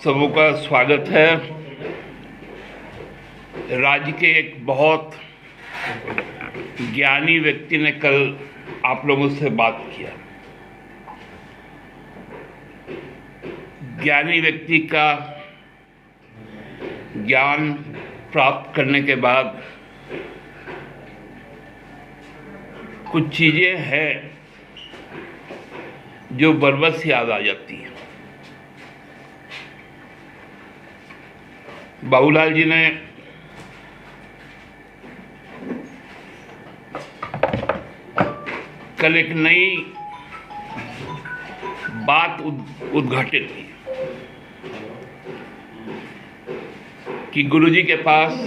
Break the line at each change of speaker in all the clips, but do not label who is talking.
सबों का स्वागत है। राज्य के एक बहुत ज्ञानी व्यक्ति ने कल आप लोगों से बात किया। ज्ञानी व्यक्ति का ज्ञान प्राप्त करने के बाद कुछ चीजें हैं जो बरबस याद आ जाती है। बाबूलाल जी ने कल एक नई बात उद्घाटित की कि गुरुजी के पास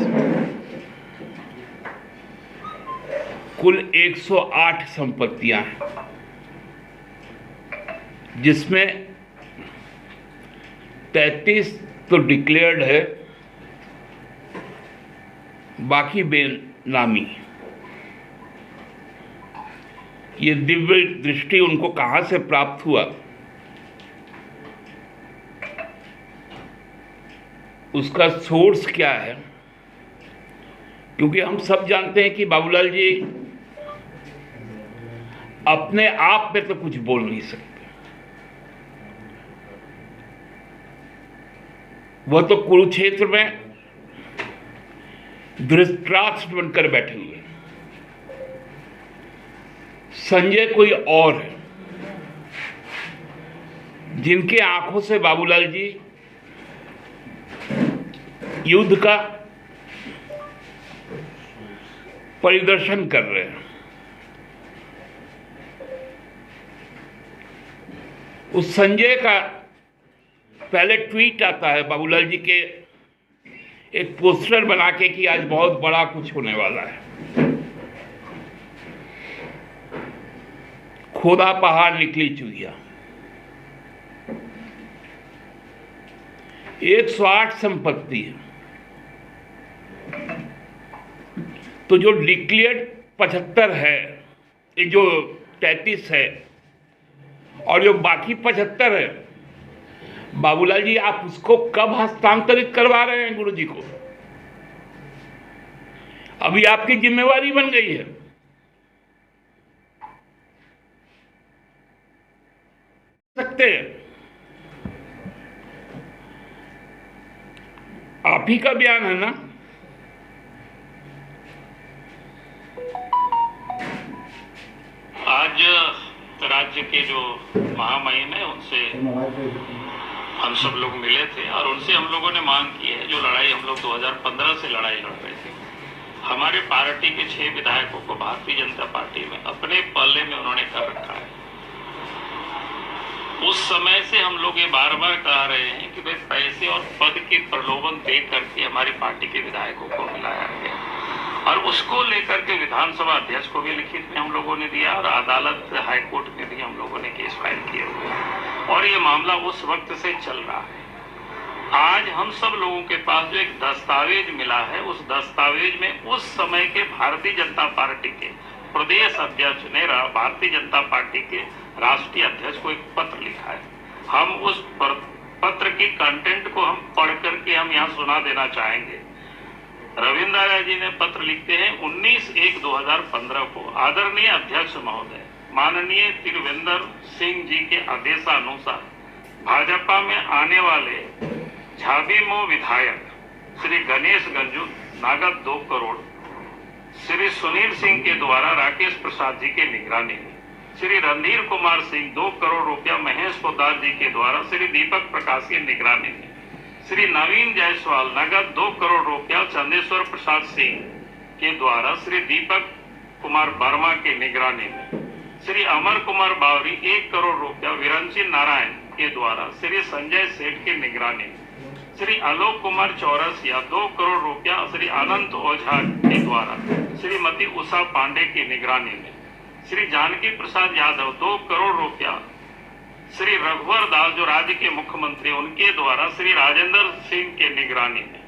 कुल 108 संपत्तियां हैं, जिसमें 33 तो डिक्लेयर्ड है, बाकी बेनामी। ये दिव्य दृष्टि उनको कहां से प्राप्त हुआ, उसका सोर्स क्या है? क्योंकि हम सब जानते हैं कि बाबूलाल जी अपने आप में तो कुछ बोल नहीं सकते। वह तो कुरुक्षेत्र में धृतराष्ट्र बनकर बैठे हुए। संजय कोई और है, जिनके आंखों से बाबूलाल जी युद्ध का परिदर्शन कर रहे हैं। उस संजय का पहले ट्वीट आता है बाबूलाल जी के एक पोस्टर बना के कि आज बहुत बड़ा कुछ होने वाला है। खोदा पहाड़ निकली चुहिया। 108 संपत्ति है, तो जो डिक्लेयर्ड 75 है, ये जो 33 है और जो बाकी 75 है, बाबूलाल जी आप उसको कब हस्तांतरित करवा रहे हैं गुरु जी को? अभी आपकी जिम्मेवारी बन गई है। सकते हैं आप ही का बयान है ना।
आज राज्य के जो महामहिम है उनसे हम सब लोग मिले थे और उनसे हम लोगों ने मांग की है, जो लड़ाई हम लोग 2015 से लड़ाई लड़ रहे थे। हमारे पार्टी के 6 विधायकों को भारतीय जनता पार्टी में अपने पल्ले में उन्होंने कर रखा है। उस समय से हम लोग ये बार बार कह रहे हैं कि भाई पैसे और पद के प्रलोभन दे करके हमारी पार्टी के विधायकों को मिलाया गया, और उसको लेकर के विधानसभा अध्यक्ष को भी लिखित में हम लोगों ने दिया और अदालत हाईकोर्ट में भी हम लोगों ने केस फाइल किए हुए, और ये मामला उस वक्त से चल रहा है। आज हम सब लोगों के पास जो एक दस्तावेज मिला है, उस दस्तावेज में उस समय के भारतीय जनता पार्टी के प्रदेश अध्यक्ष ने भारतीय जनता पार्टी के राष्ट्रीय अध्यक्ष को एक पत्र लिखा है। हम उस पत्र की कंटेंट को हम पढ़ करके हम यहाँ सुना देना चाहेंगे। रविंद्र जी ने पत्र लिखते हैं 19/1/2015 को, आदरणीय अध्यक्ष महोदय, माननीय त्रिवेंद्र सिंह जी के आदेशानुसार भाजपा में आने वाले झाबीमो विधायक श्री गणेश गंजू नगद 2 करोड़, श्री सुनील सिंह के द्वारा राकेश प्रसाद जी के निगरानी में, श्री रणधीर कुमार सिंह 2 करोड़ रुपया महेश पोद्दार जी के द्वारा श्री दीपक प्रकाश की निगरानी में, श्री नवीन जायसवाल नगद 2 करोड़ रुपया चंदेश्वर प्रसाद सिंह के द्वारा श्री दीपक कुमार वर्मा के निगरानी में, श्री अमर कुमार बावरी 1 करोड़ रुपया विरंची नारायण के द्वारा श्री संजय सेठ के निगरानी में, श्री आलोक कुमार चौरसिया 2 करोड़ रुपया श्री अनंत ओझा के द्वारा श्रीमती उषा पांडे की निगरानी में, श्री जानकी प्रसाद यादव 2 करोड़ रुपया श्री रघुवर दास जो राज्य के मुख्यमंत्री उनके द्वारा श्री राजेंद्र सिंह के निगरानी में।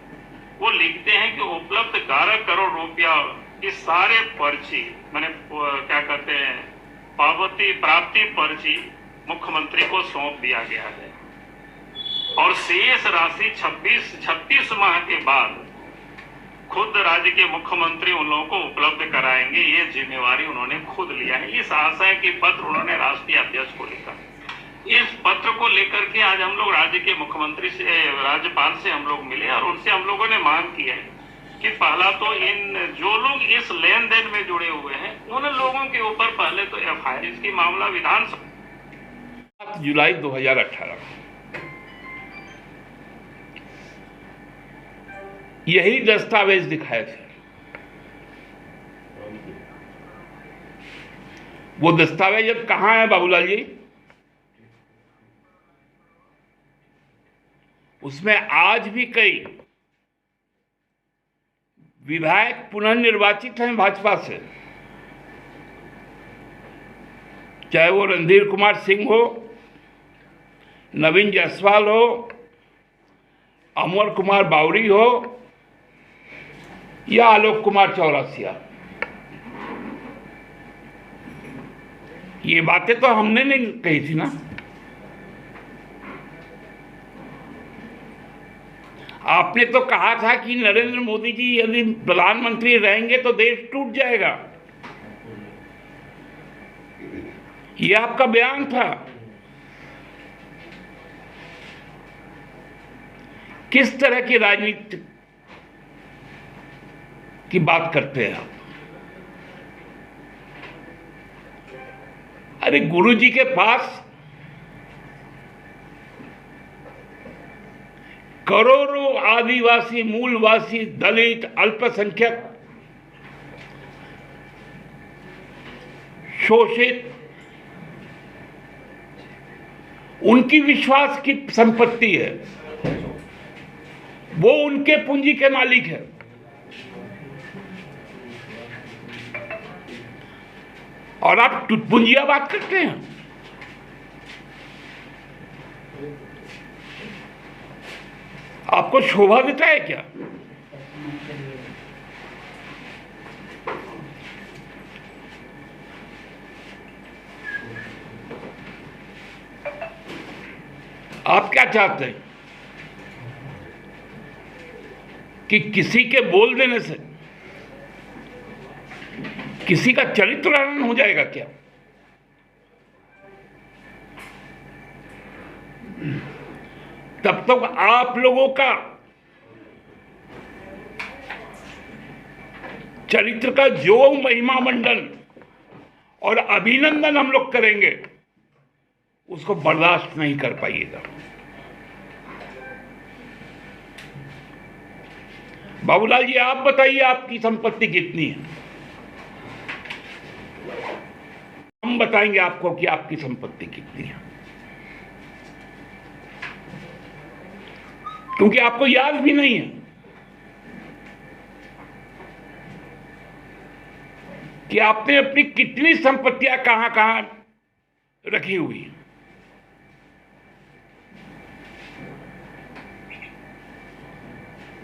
वो लिखते हैं कि उपलब्ध 11 करोड़ रुपया इस सारे पर्ची मैंने क्या कहते हैं प्राप्ति पर्ची मुख्यमंत्री को सौंप दिया गया है। और शेष राशि 36 माह के बाद खुद राज्य के मुख्यमंत्री उन लोगों को उपलब्ध कराएंगे। ये जिम्मेवारी उन्होंने खुद लिया है। इस आशय के पत्र उन्होंने राष्ट्रीय अध्यक्ष को लिखा। इस पत्र को लेकर के आज हम लोग राज्य के मुख्यमंत्री से, राज्यपाल से हम लोग मिले और उनसे हम लोगों ने मांग की है कि पहला तो इन जो लोग इस लेन देन में जुड़े हुए हैं उन लोगों के ऊपर पहले तो FIR, इसकी मामला विधानसभा
जुलाई 2018 यही दस्तावेज दिखाए थे। वो दस्तावेज अब कहां है बाबूलाल जी? उसमें आज भी कई विधायक पुनर्निर्वाचित हैं भाजपा से, चाहे वो रणधीर कुमार सिंह हो, नवीन जायसवाल हो, अमर कुमार बावरी हो या आलोक कुमार चौरसिया। ये बातें तो हमने नहीं कही थी ना। आपने तो कहा था कि नरेंद्र मोदी जी यदि प्रधानमंत्री रहेंगे तो देश टूट जाएगा। यह आपका बयान था। किस तरह की राजनीति की बात करते हैं आप? अरे गुरु जी के पास करोड़ों आदिवासी, मूलवासी, दलित, अल्पसंख्यक, शोषित, उनकी विश्वास की संपत्ति है। वो उनके पूंजी के मालिक है। और आप पूंजिया बात करते हैं। आपको शोभा देता है क्या? आप क्या चाहते हैं कि किसी के बोल देने से किसी का चरित्र हनन हो जाएगा क्या? तब तक आप लोगों का चरित्र का जो महिमा मंडन और अभिनंदन हम लोग करेंगे उसको बर्दाश्त नहीं कर पाइएगा। बाबूलाल जी, आप बताइए आपकी संपत्ति कितनी है? हम बताएंगे आपको कि आपकी संपत्ति कितनी है, क्योंकि आपको याद भी नहीं है कि आपने अपनी कितनी संपत्तियां कहां कहां रखी हुई हैं।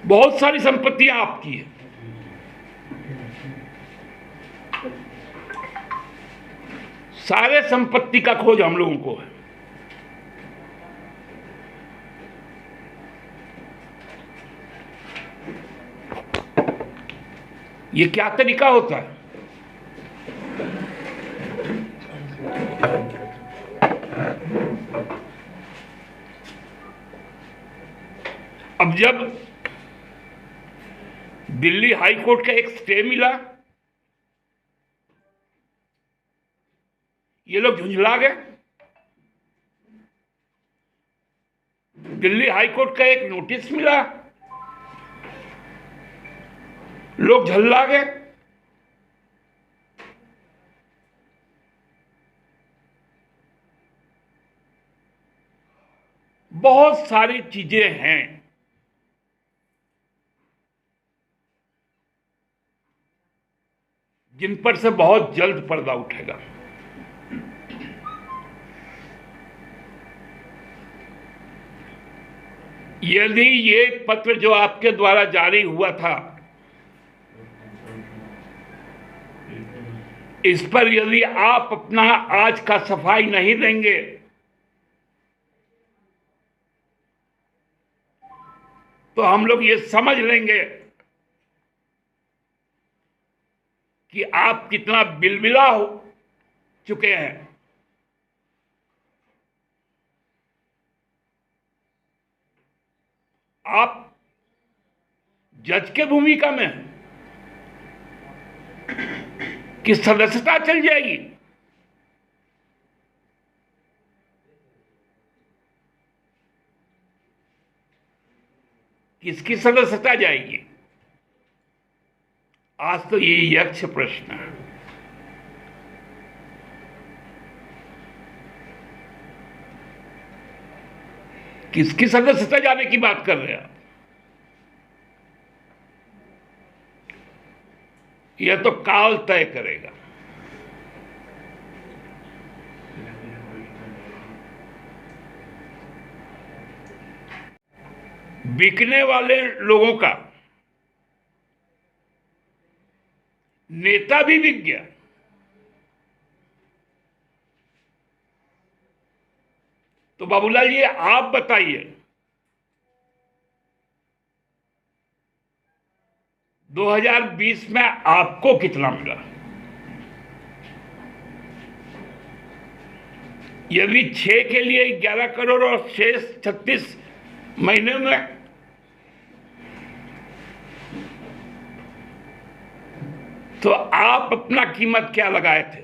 बहुत सारी संपत्तियां आपकी है। सारे संपत्ति का खोज हम लोगों को है। ये क्या तरीका होता है? अब जब दिल्ली हाई कोर्ट का एक स्टे मिला, ये लोग झुंझला गए। दिल्ली हाई कोर्ट का एक नोटिस मिला, लोग झल्ला गए। बहुत सारी चीजें हैं जिन पर से बहुत जल्द पर्दा उठेगा। यदि ये पत्र जो आपके द्वारा जारी हुआ था, इस पर यदि आप अपना आज का सफाई नहीं देंगे तो हम लोग ये समझ लेंगे कि आप कितना बिलबिला हो चुके हैं। आप जज के भूमिका में हैं कि सदस्यता चल जाएगी। किसकी सदस्यता जाएगी? आज तो ये यक्ष प्रश्न है। किसकी सदस्यता जाने की बात कर रहे हैं आप? यह तो काल तय करेगा। बिकने वाले लोगों का नेता भी बिक गया। तो बाबूलाल जी आप बताइए, 2020 में आपको कितना मिला? यदि 6 के लिए 11 करोड़ और शेष 36 महीने में, तो आप अपना कीमत क्या लगाए थे?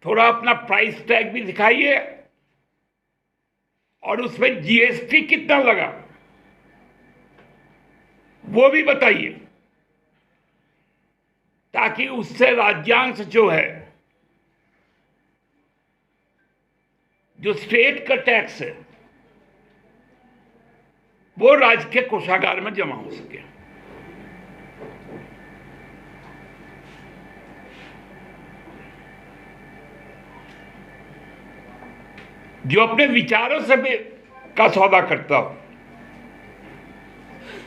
थोड़ा अपना प्राइस टैग भी दिखाइए और उसमें जीएसटी कितना लगा वो भी बताइए, ताकि उससे राज्यांश जो है, जो स्टेट का टैक्स है, वो राज्य के कोषागार में जमा हो सके। जो अपने विचारों से भी का सौदा करता हो,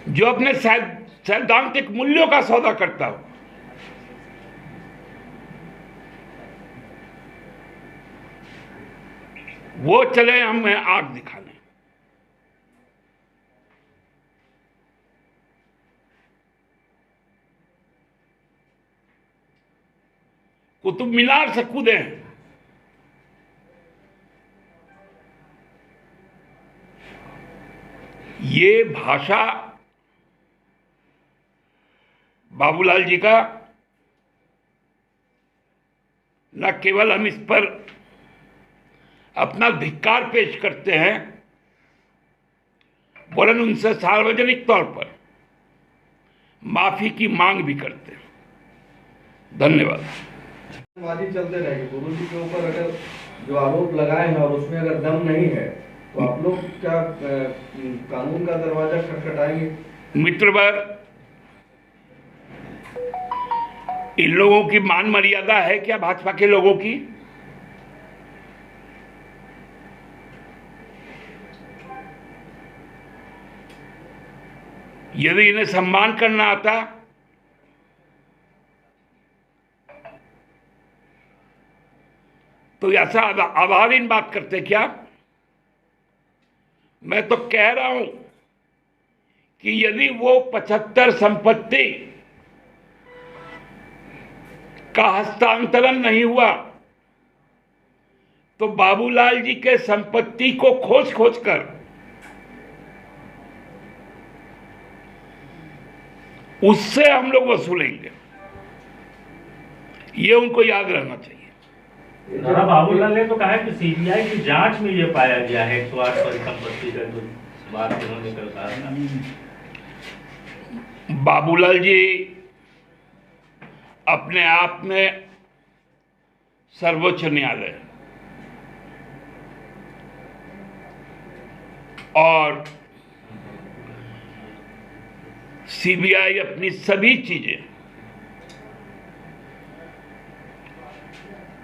जो अपने सैद्धांतिक मूल्यों का सौदा करता हो, वो चले हमें आग दिखाने। कुतुब मीनार से कूदे। ये भाषा बाबूलाल जी का, न केवल हम इस पर अपना धिक्कार पेश करते हैं, वरन उनसे सार्वजनिक तौर पर माफी की मांग भी करते हैं। धन्यवाद।
चलते रहेगी गुरु जी के ऊपर, अगर जो आरोप लगाए हैं और उसमें अगर दम नहीं है तो आप लोग क्या कानून का दरवाजा खटखटाएंगे?
मित्रवर, इन लोगों की मान मर्यादा है क्या भाजपा के लोगों की? यदि इन्हें सम्मान करना आता तो ऐसा आभारीन बात करते क्या? मैं तो कह रहा हूं कि यदि वो 75 संपत्ति का हस्तांतरण नहीं हुआ तो बाबूलाल जी के संपत्ति को खोज खोज कर उससे हम लोग वसूलेंगे। ये उनको याद रहना चाहिए।
बाबूलाल ने तो कहा है कि सीबीआई की जांच में ये पाया गया है 108 संपत्ति का, जो बात उन्होंने कल कहा था।
बाबूलाल जी अपने आप में सर्वोच्च न्यायालय और सीबीआई अपनी सभी चीजें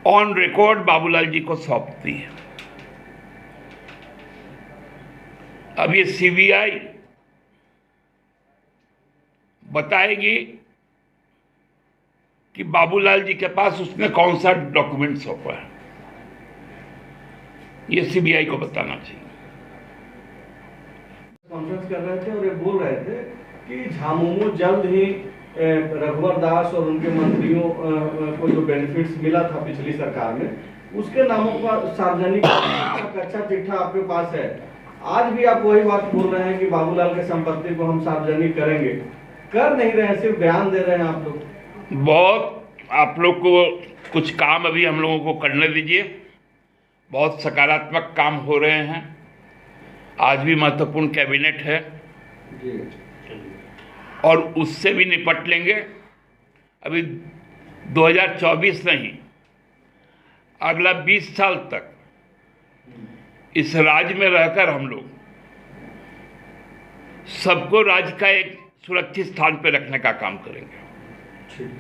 ऑन रिकॉर्ड बाबूलाल जी को सौंपती है। अब ये सीबीआई बताएगी कि बाबूलाल जी के पास उसने कौन सा डॉक्यूमेंट सौंपा है। ये सीबीआई को बताना चाहिए।
कॉन्फ्रेंस कर रहे थे और ये बोल रहे थे कि झामुमो जल्द ही रघुवर दास और उनके मंत्रियों को जो बेनिफिट्स मिला था पिछली सरकार में, उसके नामों पर सार्वजनिक कच्चा चिट्ठा आपके पास है। आज भी आप वही बात बोल रहे हैं कि बाबूलाल के संपत्ति को हम सार्वजनिक करेंगे, कर नहीं रहे हैं, सिर्फ बयान दे रहे हैं आप लोग।
बहुत आप लोग को कुछ काम अभी हम लोगों को करने दीजिए, बहुत सकारात्मक काम हो रहे हैं। आज भी महत्वपूर्ण कैबिनेट है
जी।
और उससे भी निपट लेंगे। अभी 2024 नहीं, अगला 20 साल तक इस राज्य में रहकर हम लोग सबको राज्य का एक सुरक्षित स्थान पर रखने का काम करेंगे।
ठीक।